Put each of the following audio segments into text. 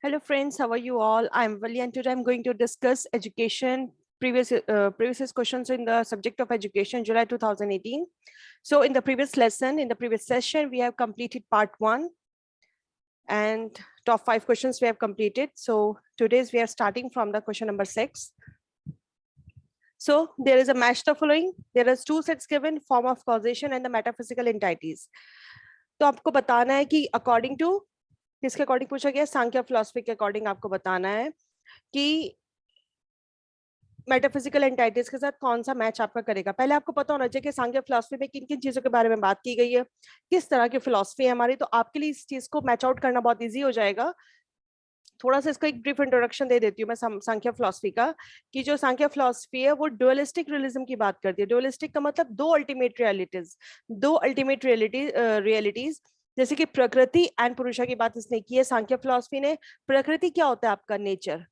Hello friends, how are you all? I'm Vali and today I'm going to discuss education, previous questions in the subject of education, July 2018. So in the previous lesson, in the previous session, we have completed part 1 and top 5 questions we have completed. So today's we are starting from the question number 6. So there is a match the following. There is 2 sets given, form of causation and the metaphysical entities. तो आपको बताना है कि according to किसके according पूछा गया, सांख्य philosophy के according आपको बताना है कि मेटाफिजिकल एंटाइटीज के साथ कौन सा मैच आपका करेगा। पहले आपको पता होना चाहिए कि सांख्य फिलॉसफी में किन किन चीजों के बारे में बात की गई है, किस तरह की फिलॉसफी है हमारी, तो आपके लिए इस चीज को मैच आउट करना बहुत इजी हो जाएगा। थोड़ा सा इसका एक ब्रीफ इंट्रोडक्शन दे देती हूँ मैं सांख्य फिलॉसफी का, कि जो सांख्य फिलॉसफी है वो डुअलिस्टिक रियलिज्म की बात करती है। डुअलिस्टिक का मतलब दो अल्टीमेट रियलिटीज, जैसे कि प्रकृति एंड पुरुषा की बात इसने की है सांख्य फिलॉसफी ने। प्रकृति क्या होता है? आपका नेचर,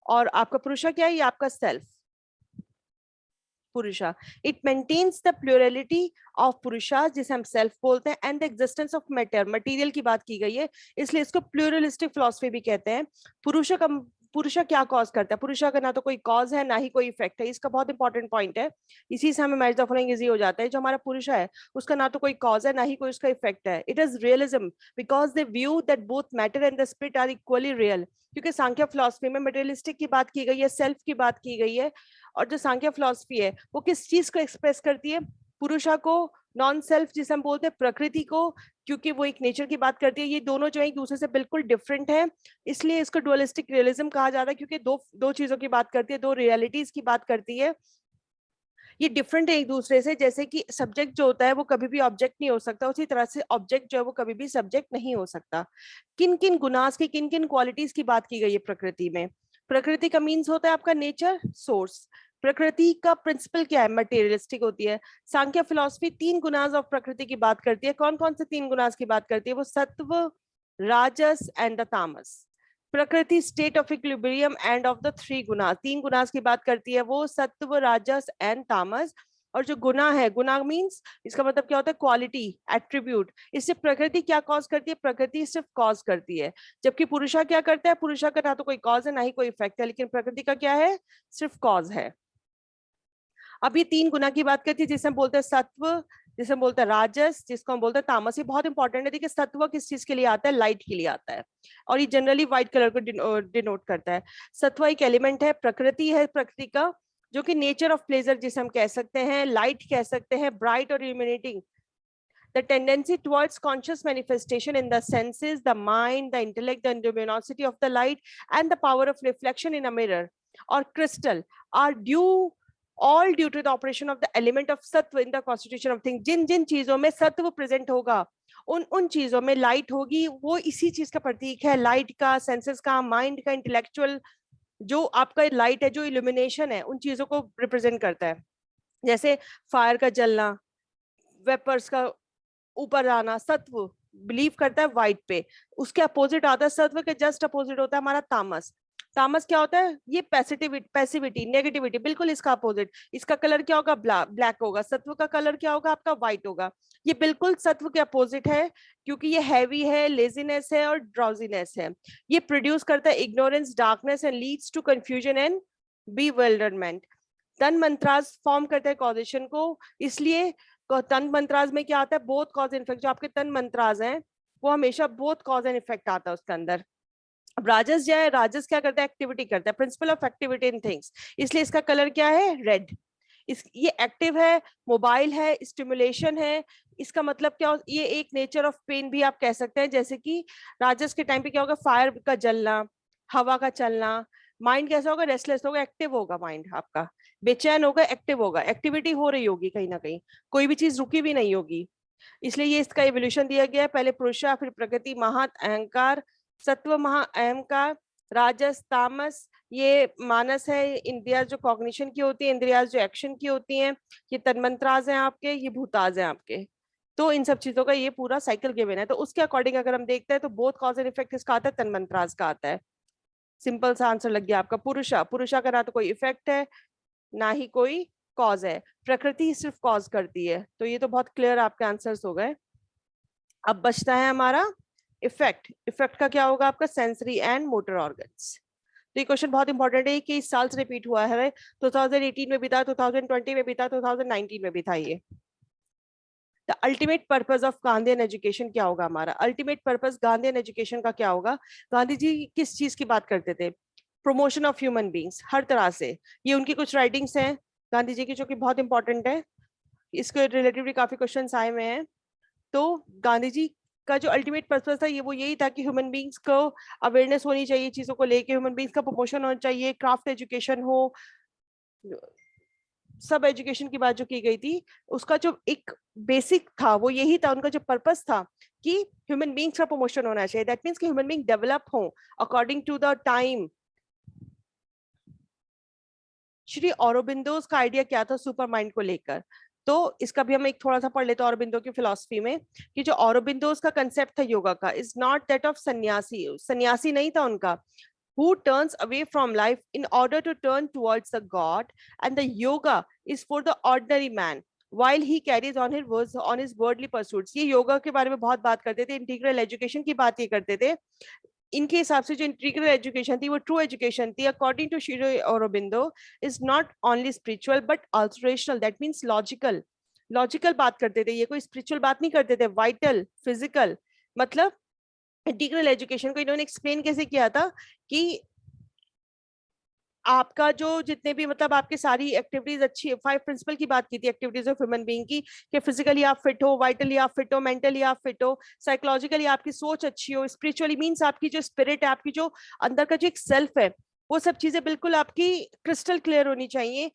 और आपका पुरुषा क्या है? ये आपका self, purusha. It maintains the plurality of purusha, जिसे हम सेल्फ बोलते हैं, and the existence of matter, material की बात की गई है, इसलिए इसको प्लूरलिस्टिक फिलॉसफी भी कहते हैं। पुरुषा क्या कॉज करता है? पुरुषा का ना तो कोई कॉज है ना ही कोई इफेक्ट है। इसका बहुत इंपॉर्टेंट पॉइंट है, इसी से हमें मैच द फॉलोइंग इजी हो जाता है। जो हमारा पुरुषा है उसका ना तो कोई कॉज है ना ही कोई उसका इफेक्ट है। It is realism because they view that both matter and the spirit are equally real. क्योंकि सांख्य फिलॉसफी में मटेरियलिस्टिक की बात की गई है, सेल्फ की बात की गई है, और जो सांख्य फिलॉसफी है वो किस चीज को एक्सप्रेस करती है? पुरुषा को, नॉन सेल्फ जिसे हम बोलते हैं, प्रकृति को, क्योंकि वो एक नेचर की बात करती है। ये दोनों जो है एक दूसरे से बिल्कुल डिफरेंट है, इसलिए इसको डुअलिस्टिक रियलिज्म कहा जाता है, क्योंकि दो चीजों की बात करती है, दो रियलिटीज की बात करती है। ये डिफरेंट है एक दूसरे से। जैसे कि सब्जेक्ट जो होता है वो कभी भी ऑब्जेक्ट नहीं हो सकता, उसी तरह से ऑब्जेक्ट जो है वो कभी भी सब्जेक्ट नहीं हो सकता। किन किन गुणास की, किन किन क्वालिटीज की बात की गई है प्रकृति में? प्रकृति का मीन्स होता है आपका नेचर, सोर्स। प्रकृति का प्रिंसिपल क्या है? मटेरियलिस्टिक होती है। सांख्य फिलॉसफी 3 गुणास ऑफ प्रकृति की बात करती है। कौन कौन से 3 गुणास की बात करती है? वो सत्व, राजस एंड द तामस। प्रकृति state of equilibrium end of the 3 गुना, 3 गुणास की बात करती है, वो सत्व, राजस एंड तामस। और जो गुना है, गुना मींस इसका मतलब क्या होता है? Quality, attribute. इससे प्रकृति क्या कॉज करती है? प्रकृति सिर्फ कॉज करती है, जबकि पुरुषा क्या करता है? पुरुषा का ना तो कोई कॉज है ना ही कोई इफेक्ट है, लेकिन प्रकृति का क्या है? सिर्फ कॉज है। अब ये 3 गुना की बात करती है, जिसे हम बोलते हैं सत्व, जिसे हम बोलते हैं राजस, जिसको हम बोलते हैं तामस। ये बहुत इंपॉर्टेंट है। देखिए सत्व किस चीज के लिए आता है? लाइट के लिए आता है, और ये जनरली व्हाइट कलर को डिनोट करता है। सत्व एक एलिमेंट है, प्रकृति है प्रकृति का, जो कि नेचर ऑफ प्लेजर जिसे हम कह सकते हैं, लाइट कह सकते हैं, ब्राइट और illuminating, the tendency towards conscious manifestation in the senses, the mind, the intellect, the luminosity of the light, and the power of reflection in a mirror or crystal are all due to the operation of the element of sattva in the constitution of things. जिन जिन चीजों में सत्व present होगा, उन चीजों में light होगी। वो इसी चीज का प्रतीक है, लाइट का, सेंसेस का, माइंड का, इंटेलेक्चुअल। जो आपका लाइट है, जो इल्यूमिनेशन है, उन चीजों को रिप्रेजेंट करता है। जैसे फायर का जलना, वेपर्स का ऊपर आना, सत्व बिलीव करता है व्हाइट पे, उसके अपोजिट आता है सत्व के जस्ट अपोजिट होता है हमारा तामस। तामस क्या होता है? ये पैसिविटी, नेगेटिविटी, बिल्कुल इसका अपोजिट। इसका कलर क्या होगा? ब्लैक होगा। सत्व का कलर क्या होगा? आपका व्हाइट होगा। ये बिल्कुल सत्व के अपोजिट है, क्योंकि ये हैवी है, लेजीनेस है और ड्राउजीनेस है। ये प्रोड्यूस करता है ignorance, darkness and leads to confusion and bewilderment। तन मंत्रास फॉर्म करता है कॉजेशन को, इसलिए तन मंत्राज में क्या आता है? Both cause and effect. जो आपके तन मंत्राज हैं वो हमेशा बोथ कॉज एंड इफेक्ट आता है उसके अंदर। अब राजस जो है, राजस क्या करता है? एक्टिविटी करता है, principle of activity in things, इसलिए इसका कलर क्या है? रेड। ये एक्टिव है, मोबाइल है, स्टिमुलेशन है। इसका मतलब क्या? ये एक नेचर ऑफ पेन भी आप कह सकते हैं। जैसे कि राजस के टाइम पे क्या होगा? फायर का जलना, हवा का चलना। माइंड कैसा होगा? रेस्टलेस होगा, एक्टिव होगा माइंड आपका, बेचैन होगा, एक्टिव होगा, एक्टिविटी हो रही होगी कहीं ना कहीं, कोई भी चीज रुकी भी नहीं होगी। इसलिए ये इसका एवोल्यूशन दिया गया है, पहले पुरुषा, फिर प्रकृति, महत अहंकार, सत्व महा अहंकार, राजस, तामस। ये मानस है, इंद्रिया जो कॉग्निशन की होती है, इंद्रिया जो एक्शन की होती हैं। ये तन्मंत्राज हैं आपके, ये भूताज हैं आपके। तो इन सब चीजों का ये पूरा साइकिल गिवन है। तो उसके अकॉर्डिंग अगर हम देखते हैं तो बोथ कॉज एंड इफेक्ट किसका आता है? तन्मंत्राज का आता है। सिंपल सा आंसर लग गया आपका। पुरुषा का ना तो कोई इफेक्ट है ना ही कोई कॉज है, प्रकृति सिर्फ कॉज करती है। तो ये तो बहुत क्लियर आपके आंसर्स हो गए। अब बचता है हमारा इफेक्ट का क्या होगा आपका? Sensory and motor organs. तो ये क्वेश्चन बहुत इंपॉर्टेंट है कि इस साल से रिपीट हुआ है, 2018 में भी था, 2020 में भी था, 2019 में भी था ये। The ultimate purpose of Gandhian education क्या होगा हमारा? अल्टीमेट पर्पज गांधीयन एजुकेशन का क्या होगा? गांधी जी किस चीज की बात करते थे? प्रमोशन ऑफ ह्यूमन बींग्स हर तरह से। ये उनकी कुछ राइटिंग्स हैं गांधी जी की जो कि बहुत इंपॉर्टेंट है, इसके रिलेटिवली काफी क्वेश्चन आए हुए हैं। तो गांधी जी का जो अल्टीमेट पर्पस था ये वो यही था कि ह्यूमन बींग्स को अवेयरनेस होनी चाहिए चीजों को लेके, ह्यूमन बींग्स का प्रमोशन होना चाहिए, क्राफ्ट एजुकेशन हो, सब एजुकेशन की बात जो की गई थी उसका जो एक बेसिक था वो यही था, उनका जो पर्पस था कि ह्यूमन बींग्स का प्रमोशन होना चाहिए। दैट मीन्स कि ह्यूमन बींग डेवलप हो according to the time. Shri Aurobindo's का आइडिया क्या था सुपर माइंड को लेकर? तो इसका भी हम एक थोड़ा सा पढ़ लेते हैं औरोबिंदो की फिलॉसफी में, कि जो औरोबिंदोस का कंसेप्ट था योगा का इज नॉट दैट ऑफ सन्यासी, सन्यासी नहीं था उनका, who turns away from life in order to turn towards the God, and the yoga is for the ordinary man while he carries on his worldly pursuits। ये योगा के बारे में बहुत बात करते थे, इंटीग्रल एजुकेशन की बात ये करते थे। इनके हिसाब से जो इंटीग्रल एजुकेशन थी वो ट्रू एजुकेशन थी according to Shri Aurobindo, is not only spiritual but also rational. That means logical, logical बात करते थे, ये कोई स्पिरिचुअल बात नहीं करते थे, वाइटल फिजिकल। मतलब इंटीग्रल एजुकेशन को इन्होंने एक्सप्लेन कैसे किया था कि आपका जो जितने भी मतलब आपकी सारी एक्टिविटीज अच्छी, 5 प्रिंसिपल की बात की थी एक्टिविटीज ऑफ ह्यूमन बीइंग की, कि फिजिकली आप फिट हो, वाइटली आप फिट हो, मेंटली आप फिट हो, साइकोलॉजिकली आपकी सोच अच्छी हो, स्पिरिचुअली मींस आपकी जो स्पिरिट है, आपकी जो अंदर का जो एक सेल्फ है, वो सब चीजें बिल्कुल आपकी क्रिस्टल क्लियर होनी चाहिए।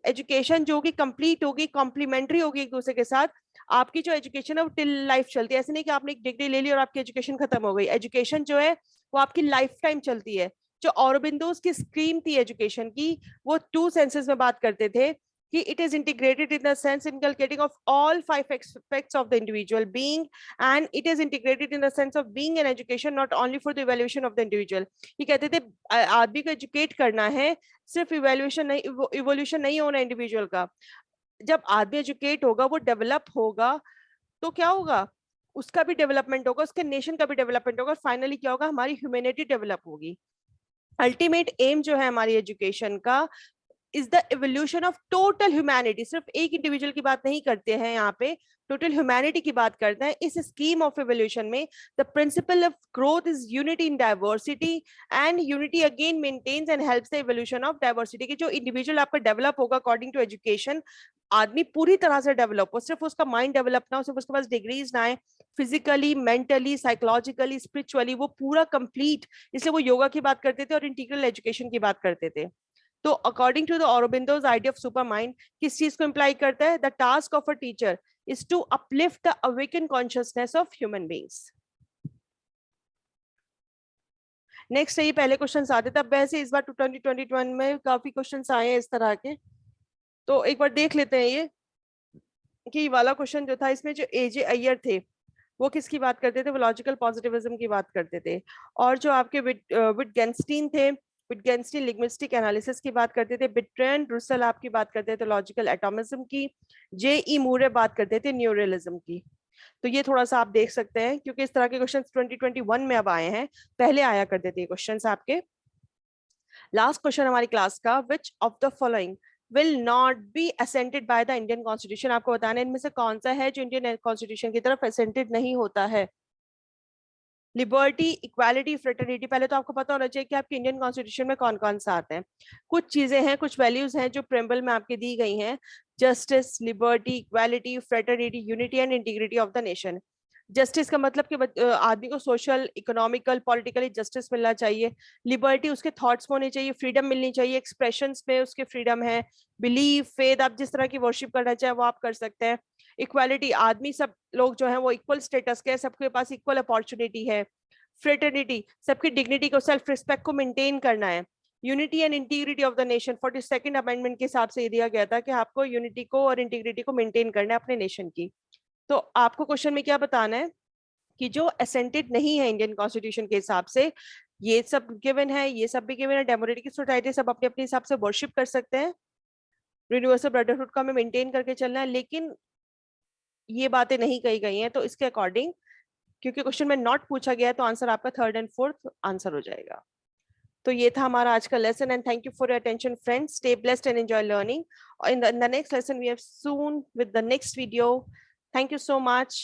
एजुकेशन जो कि कंप्लीट होगी, कॉम्प्लीमेंट्री होगी एक दूसरे के साथ। आपकी जो एजुकेशन है वो टिल लाइफ चलती है, ऐसे नहीं कि आपने एक डिग्री ले ली और आपकी एजुकेशन खत्म हो गई। एजुकेशन जो है वो आपकी लाइफ टाइम चलती है। जो औरबिंदोस की स्कीम थी एजुकेशन की, वो 2 सेंसेस में बात करते थे कि it is integrated in the sense inculcating of all 5 aspects of the individual being, and it is integrated in the sense of being an education not only for the evaluation of the individual। ये कहते थे आदमी को educate करना है, सिर्फ evaluation नहीं, evolution नहीं होना इंडिविजुअल का। जब आदमी एजुकेट होगा, वो डेवलप होगा, तो क्या होगा? उसका भी डेवलपमेंट होगा, उसके नेशन का भी डेवलपमेंट होगा, फाइनली क्या होगा? हमारी ह्यूमैनिटी डेवलप होगी। अल्टीमेट एम जो है हमारी एजुकेशन का is the evolution of total humanity. सिर्फ एक इंडिविजुअल की बात नहीं करते हैं यहाँ पे, टोटल ह्यूमैनिटी की बात करते हैं। इस स्कीम ऑफ एवोल्यूशन में the principle of growth is unity in diversity, and unity again maintains and helps the evolution of diversity. कि जो इंडिविजुअल आपका डेवलप होगा अकॉर्डिंग टू एजुकेशन, आदमी पूरी तरह से डेवलप हो, सिर्फ उसका माइंड डेवलप ना हो, सिर्फ उसके पास डिग्रीज ना आए, फिजिकली, मेंटली, साइकोलॉजिकली, स्पिरिचुअली वो पूरा कंप्लीट। इसलिए वो योगा की बात करते थे और इंटीग्रल एजुकेशन की बात करते थे। तो according to the Aurobindo's idea of super mind किस चीज को इंप्लाई करता है? The task of a teacher is to uplift the awaken consciousness of human beings. Next है, ये पहले क्वेश्चंस आते थे, अब वैसे इस बार 2021 में काफी क्वेश्चंस आए हैं इस तरह के, तो एक बार देख लेते हैं ये कि वाला क्वेश्चन जो था इसमें जो एजे अय्यर थे वो किसकी बात करते थे? वो लॉजिकल पॉजिटिविज्म की बात करते थे। और जो आपके विटगेंस्टीन थे, विटगेंस्टीन लिंग्विस्टिक एनालिसिस की बात करते थे। बिट्रेंड रुसेल आपकी बात करते थे लॉजिकल एटॉमिज्म की। जे ई मूरे बात करते थे न्यूरलिज्म की। तो ये थोड़ा सा आप देख सकते हैं क्योंकि इस तरह के क्वेश्चंस 2021 में अब आए हैं, पहले आया करते थे क्वेश्चंस आपके। लास्ट क्वेश्चन हमारी क्लास का, which of the following will not be assented by the Indian constitution? आपको बताना है इनमें से कौन सा है जो इंडियन कॉन्स्टिट्यूशन की तरफ असेंटेड नहीं होता है। Liberty, equality, fraternity. पहले तो आपको पता होना चाहिए कि आपके इंडियन कॉन्स्टिट्यूशन में कौन कौन सा आता है। कुछ चीजें हैं, कुछ वैल्यूज हैं जो प्रेम्बल में आपके दी गई हैं, justice, liberty, equality, fraternity, unity and integrity of the nation. Justice का मतलब कि आदमी को सोशल, इकोनॉमिकल, पॉलिटिकली जस्टिस मिलना चाहिए। लिबर्टी, उसके थॉट्स में होनी चाहिए, फ्रीडम मिलनी चाहिए, एक्सप्रेशंस में उसके फ्रीडम है, बिलीफ, फेथ, आप जिस तरह की वर्शिप करना चाहे वो आप कर सकते हैं। इक्वालिटी, आदमी सब लोग जो है वो इक्वल स्टेटस के, सबके पास इक्वल अपॉर्चुनिटी है। फ्रेटर्निटी, सबकी डिग्निटी को, सेल्फ रिस्पेक्ट को मेंटेन करना है। Unity and integrity of the nation, 42nd amendment के हिसाब से ये दिया गया था कि आपको यूनिटी को और इंटीग्रिटी को मेंटेन करना है अपने नेशन की। तो आपको क्वेश्चन में क्या बताना है कि जो असेंटेड नहीं है इंडियन कॉन्स्टिट्यूशन के हिसाब से, ये सब गिवन है, ये सब भी गिवन है, डेमोक्रेटिक सोसाइटी सब अपने अपने हिसाब से वर्शिप कर सकते हैं, यूनिवर्सल ब्रदरहुड को हमें मेंटेन करके चलना है, लेकिन ये बातें नहीं कही गई हैं। तो इसके अकॉर्डिंग क्योंकि क्वेश्चन में नॉट पूछा गया है तो आंसर आपका थर्ड एंड फोर्थ आंसर हो जाएगा। तो ये था हमारा आज का lesson and thank you for your attention friends. Stay blessed and enjoy learning. In the next lesson we have soon with the next video. Thank you so much.